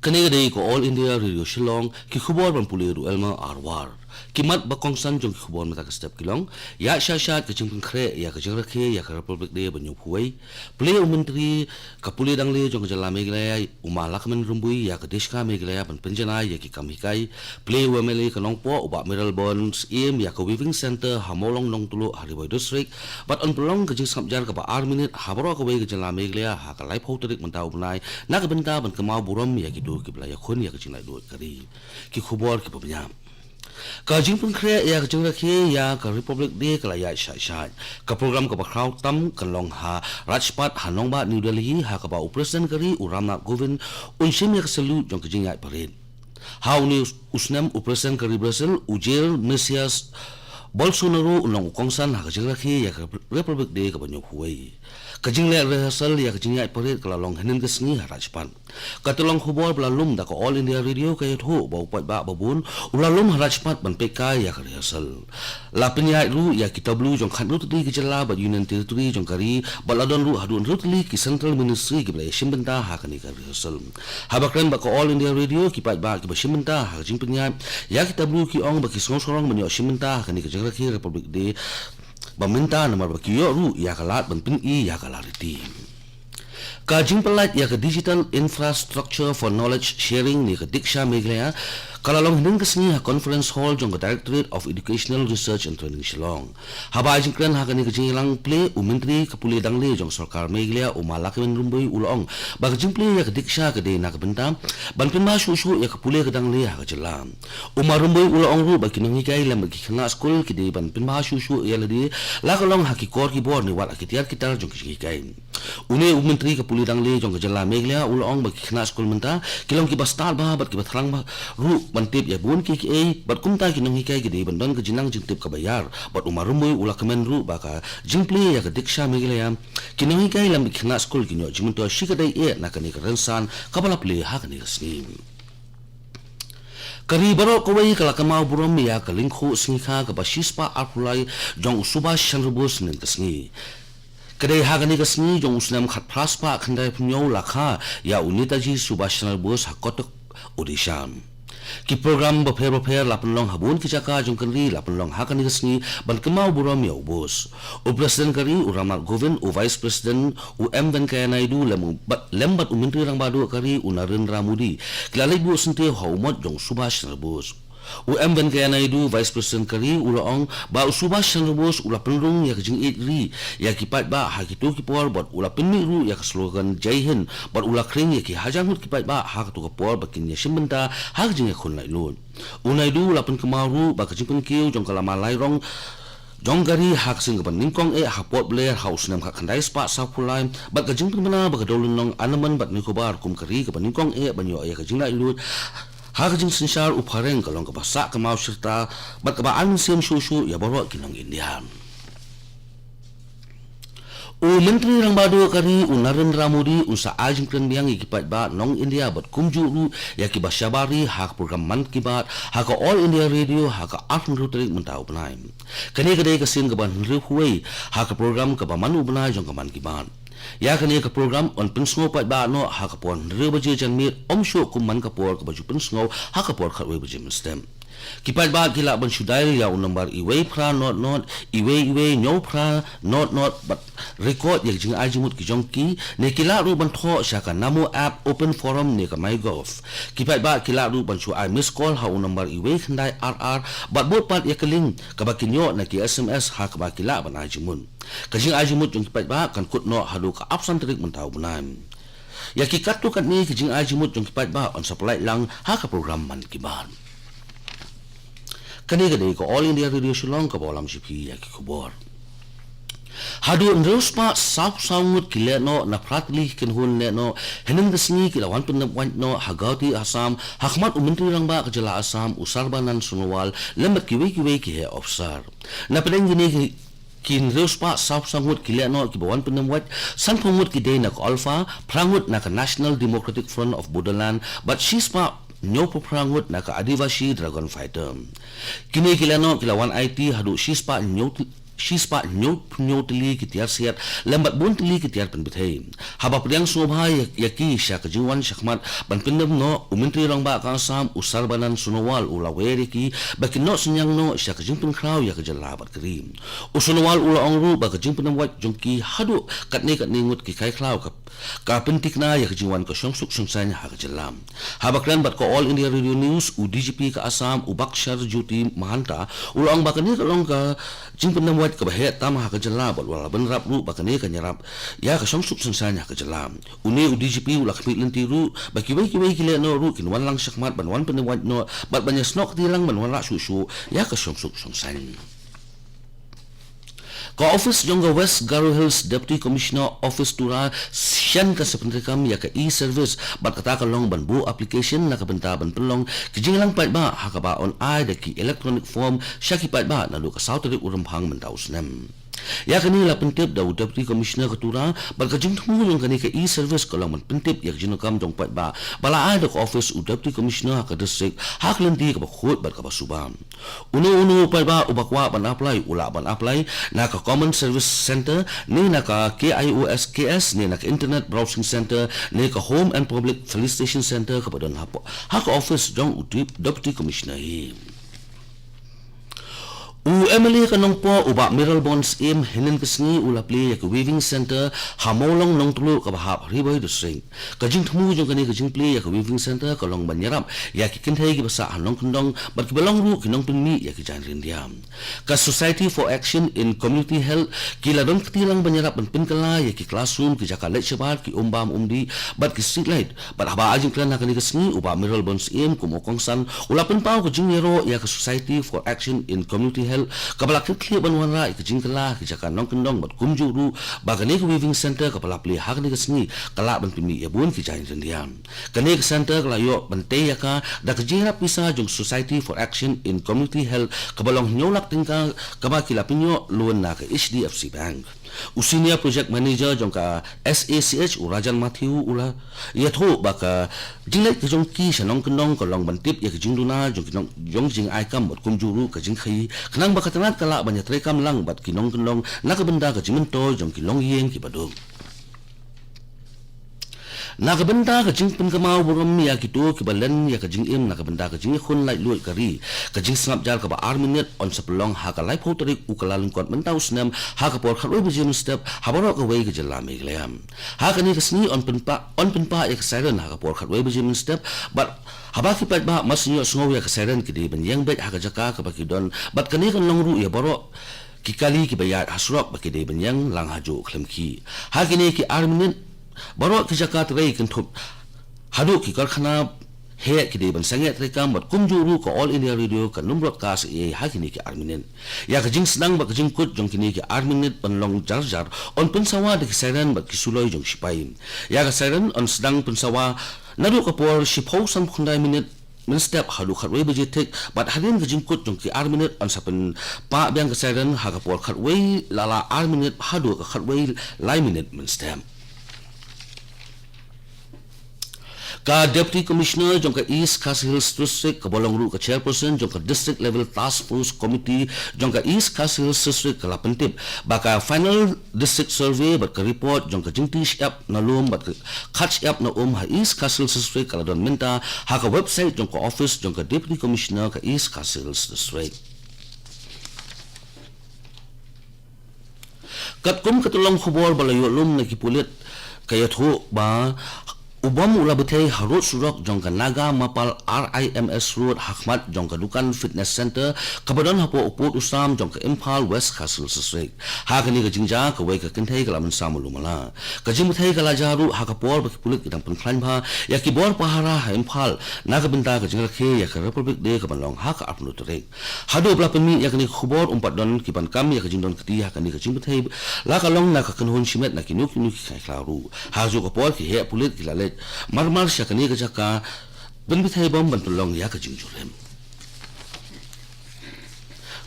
Kanegade ko All India Radio Shillong ki khubor ban puliru elma arwar kimat bakong san jong khubor mata ka step kilong ya shashat ka jingpun khre ya ka jingra khe ya ka republic de banyu huai pule menteri ka puli dangle jong jala meglaya umala kamen rumbui ya ka deshka meglaya ban penjana ya ki kamikai pule wemele ka nongpo uba mineral bonds im ya ka weaving center hamolong nong tulu hariboy district but on prolong ka jing samjar ka ba minute habro ka wei ka jala meglaya ha ka life hoterik mantau bunai na ka benta ban kamau buram ya ki ki belaya khun ya kecing lai duit kari ki khubor ki pabnya ka jingpun khre ya ka jingra khe ya ka republic de ka ya sha ka program ka bakhraw tam kan long ha rajpat hanong ba new delhi ha ka ba president kari uramnath govind unshim ya ka salu jong ka jing ya parin how news usnam president kari brazil ujel mesias Bolsonaro unong kongsan ha ka jingra khe ya ka republic de ka banyo huai kajing le rehearsal ya kajing ya parit kala long hanin ka sngi harajpan katulong khubor blalum da ko All India Radio ka yatho ba upat ba babun ulalum harajpat ban peka ya ka rehearsal la penya ru ya kitablu jong khan ru ti kijala ba union territory jong kari baladon ru hadun ru li ki central ministry ki bla shimbenta ha kani ka rehearsal habakran ba ko All India Radio ki pat ba ki ba shimbenta ha jing penya ya kitablu ki ong ba ki sorong menyo shimbenta ha kani ka jagra ki republic de Baminta nomor bakiyo ru ya kalat benpin I ya kalariti. Kajing pelat ya ke digital infrastructure for knowledge sharing ni ke diksha meglaya kalalong hinding kesni ha conference hall jong Directorate of Educational Research and Training Shillong. Haba jing kran ha kani kajing lang ple umentri kapuli dangle jong sarkar meglaya umalak men rumboi ulong bag jing ple ya ke diksha ke de na ke bentam banpin ma shu ya kapuli ke dangle ha ke jelam. Umar rumboi ulong ru bagi nang hikai lam bagi kena school ke de banpin ma shu ya ladi la kalong ha ki kor ki bor ni wat akitiar kita jong hikai. Une umentri kapuli dangle jong jala meglaya ulong bagi kena school menta kilong ki bastar ba bat ki bathrang ba ru bantip ya bun ki bat kumta ki nang hikai gede bandon ke jinang jingtip ka bayar bat umarumoi ula kemen ru baka jingple ya ke diksha meglaya ki nang hikai lam khna school ki nyo jimunto shikadai e na kani karensan kabala ple ha kani sni kari baro kawai kala kamau buram ya ka lingkhu singkha ka bashispa arpulai jong subash chandra bose nen tasni kadai hagani kasni jong usnam khat praspa khandai punyo lakha ya unitaji subash chandra bose hakotok odisha ki program bapher lapan long habun ki jaka jong kanri lapan long hakani kasni ban kamau buram ya ubos u president kari uramnath govind u vice president u venkaya naidu lembat menteri rang badu kari u Narendra Modi kilalai bu sente haumot jong subash chandra bose u venkaya naidu vice president kari ulaong ba subash chandra bose ula penrung ya jing ri ya kipat ba ha kitu ki por bot ula penmi ru ya slogan jai hind bot ula kring ya ki hajang hut kipat ba ha tu ka por bakin ya shimbenta ha jing ya khun lai lun u naidu ula pen kemaru ba ka jing pen kiu jong kalama lai rong jong gari hak sing ka ningkong e hapot blair house nam ka khandai spa sa pulai ba ka jing pen mana ba ka dolun nong anaman bat nikobar kum kari ka ningkong e banyo ya ka jing lai lut Hakajing sinsar upareng kalong kabasa kamau serta bat kabaan sim susu ya bawa kinong India. U menteri rang badu kari u Narendra Modi u sa ajing kren biang ikipat ba nong India bat kumju ru ya ki basyabari hak program man kibat hak All India Radio hak afun rutrik mentau benai. Kani kadai kasin kaban huai hak program kabamanu benai jong kaman kibat. Ya kani ka program on pensngo pat ba no ha ka pon re baje janmit omsho kuman ka por ka baju pensngo ha ka por khatwe baje stem kipat ba gila ban sudai ya number iwe pra not iwe nyo pra not but record yang jing ajimut ki jongki ne kila ru ban tho sha ka namo app open forum ne ka mygov kipat ba kila ru ban su I miss call ha number iwe khandai but bot pat ya keling ka ba kinyo na ki sms ha ka ba kila ban ajimun kajing ajimut jong kipat ba kan kut no hadu ka absan trik mentau bunan ya ki katu kan ni kajing ajimut jong kipat ba on supply lang ha ka program man kiban kani kadai ko All India Radio Shillong ka bolam sipi ya ki kubor hadu ndrospa saungut kile no na pratli ken hun ne no henin desni kila wan pun no hagauti asam hakmat menteri rang ba kajala asam usarbanan sunwal lembat kiwe ki he ofsar na pedeng gini kin respa saungut kile no ki bawan pun wat san pungut ki de na alpha prangut na National Democratic Front of Bodoland but shispa nyo prangut na ka Adivasi Dragon Fighter kini kilano kilawan IT hadu shispa nyo spa nyo tili ki tiar siat lambat bun tili ki tiar pen bethei haba priang sobha yaki sha ka jiwan shakmat ban pindam no umintri rong ba ka sam usar banan sunowal ulaweri ki bakin no sunyang no sha ka jingpin kraw ya ka jala bat krim usunowal ula ongru ba ka jingpin wat jongki hadu katne ngut ki kai kraw ka pentik na ya ka jiwan ka songsuk songsan ha ka jalam haba kran bat ko All India Radio News UDGP ka Assam ubakshar juti mahanta ulang ba ka ni ka long ka jingpin wat ka bahe tam ha ka jala bal wala ban rap ru ba ka ne ka nyarap ya ka songsuk songsan ha ka jalam uni UDGP ula khmit lentiru ba ki bai kile no ru kin wan lang shakmat ban wan pen wat no bat banyas nok tilang ban wala su ya ka songsuk songsan Ka office jongga West Garo Hills Deputy Commissioner Office tura sian ka sepentrikam ya ka e-service bat kata ka long ban bu application na ka benta ban pelong kijinglang pat ba ha ka ba on ai da ki electronic form syaki pat ba na lu ka sautari urumphang mentau snem ya kani la pentip da Deputy Commissioner ketura bal ka jing thmu long kani ka e-service ka long man pentip ya jino kam jong pat ba bala ai da office Deputy Commissioner ka district hak lenti ka ba khot bat ka ba subam unu pat ba ubakwa ban apply ula ban apply na ka Common Service Center ni na ka KIOSKS ni na ka Internet Browsing Center ni ka Home and Public Felicitation Center ka badan hapo hak office jong Deputy Commissioner hi Emily kanong po uba Miral Bonds im hinin kasni ulapli ya ka Weaving Center hamolong nong tulu ka bahap ribay dusing kajing thmu jong kani kajing pli ya ka Weaving Center kalong banyarap ya ki kinthai ki basa hanong kundong bat ki balong ru kinong pinmi ya ki jan rindiam ka Society for Action in Community Health ki ladon katilang banyarap ban pinkala ya ki classroom ki jaka lecture ki umbam umdi bat ki street light bat haba ajing klan kani kasni uba Miral Bonds im kumokong san ulapin pau kajing yero ya ka Society for Action in Community Health kapala kli banwan ra ikajing kala kijaka nong kendong bat kumjuru bagani ka Weaving Center kapala pli hakni kasni kala ban pimi yabun ki jain rendiam kani ka center kala yo bante yaka da kajira pisa jong Society for Action in Community Health kabalong nyolak tingka kaba kilapinyo luan na ka HDFC Bank Usinia Project Manager jong ka SACH Urajan Matthew ula yatho baka jinglek ka jong ki sanong kendong kalong bantip ya kijing duna jong jing aikam bat kumjuru ka jing khai kanang baka tanat kala banya trekam lang bat kinong kendong nakabenda ka jimento jong kilong yeng ki badung nakabenda ka jing pun kamau buram ya kitu kibalen ya ka jing im nakabenda ka jing khun lai luat kari ka jing snap jar ka ba arminute on sapelong ha ka lai potrik ukalalung kot mentau snam ha ka por kharoi bujim step habaro ka wei ka jala meglem ha ka ni ka sni on penpa ya ka siren ha ka por kharoi bujim step but haba ki pat ba masnyo sngow ya ka siren ki di ben yang bet ha ka jaka ka ba ki don but kani kan longru ya baro kikali ki bayat hasrok ba ki di ben yang lang haju klemki ha ki ni ki arminute baru ke Jakarta rei kentup hadu ki karkhana he ki de ban sanget rekam bat kumjuru ko All India Radio kan numrot kas e hakini ki arminen ya ka jing sedang ba ka jing kut jong kini ki arminen panlong jar on pensawa de ki siren bat ki suloi jong sipai ya ka siren on sedang pensawa nadu ka por shipho sam khundai minute min step hadu khatwei bejitek bat hadin ka jingkut jong ki arminute on sapen pa biang ka siren ha ka por khatwei lala arminute hadu ka khatwei lai minute min step ka Deputy Commissioner jong ka East Khasi Hills District ka bolong ru ka Chairperson jong ka District Level Task Force Committee jong ka East Khasi Hills District ka lapentip baka final district survey bat ka report jong ka jingtish app na lum bat ka catch app na ha East Khasi Hills District ka don minta ha ka website jong ka office jong ka Deputy Commissioner ka East Khasi Hills District katkum katulong khubor balayo lum na kipulit kaya tho ba ubam ula betei harut surok jong ka Naga Mapal RIMS Road Hakmat jong ka Dukan Fitness Center kabadon hapo uput usam jong ka Impal West Khasi Hills District ha kani ka jingja ka wei ka kinthai kala man samulumala ka jingthai kala jaru ha ka por baki pulik idang penklan bha ya ki bor pahara ha Impal naga benda ka jingra khe ya ka Republic Day ka banlong ha ka apnu terek hadu bla penmi ya kani khubor umpat don ki ban kam ya ka jingdon kati ha kani ka jingthai la ka long na ka kanhon simet na kinuk khai klaru ha jo ka por ki he pulik ki lalet marmar syakani ka jaka benbithai bom bantulong ya ka jingjulem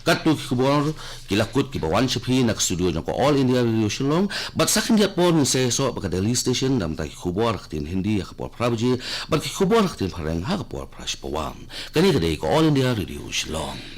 katu ki kubor kilakut ki bawan shaphi nak studio jong ko All India Radio Shillong but sakin dia por ni se so baka Delhi station dam ta ki kubor khtin hindi ya kapor prabaji but ki kubor khtin phareng ha kapor prash pawam kani ka dei ko All India Radio Shillong